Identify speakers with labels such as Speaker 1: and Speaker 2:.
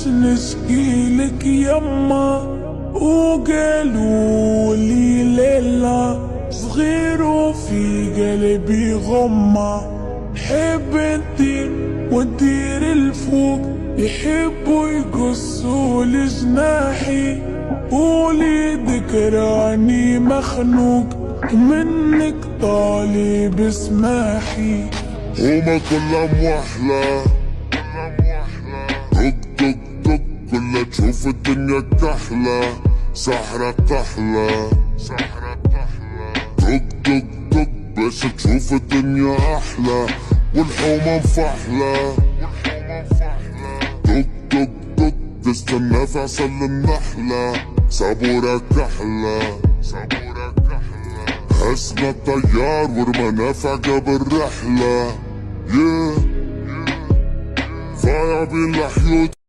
Speaker 1: نشكيلك يما، وقالوا لي ليلى صغير وفي قلبي غمة. حب انتي وتدير الفوق، يحبوا يقصوا لجناحي، قولي ذكراني مخنوق منك طالب اسماحي.
Speaker 2: هما كلهم وحلة دق دق دق، كلها تشوف الدنيا كحلة، سحرة كحلة دق دق دق، باش تشوف الدنيا أحلى والحومة مفحلة. دق دق دق، تستنى في عسل النحلة، صبورة كحلة حسنا الطيار والمنافع قبل الرحلة. ضايع بين الحيوط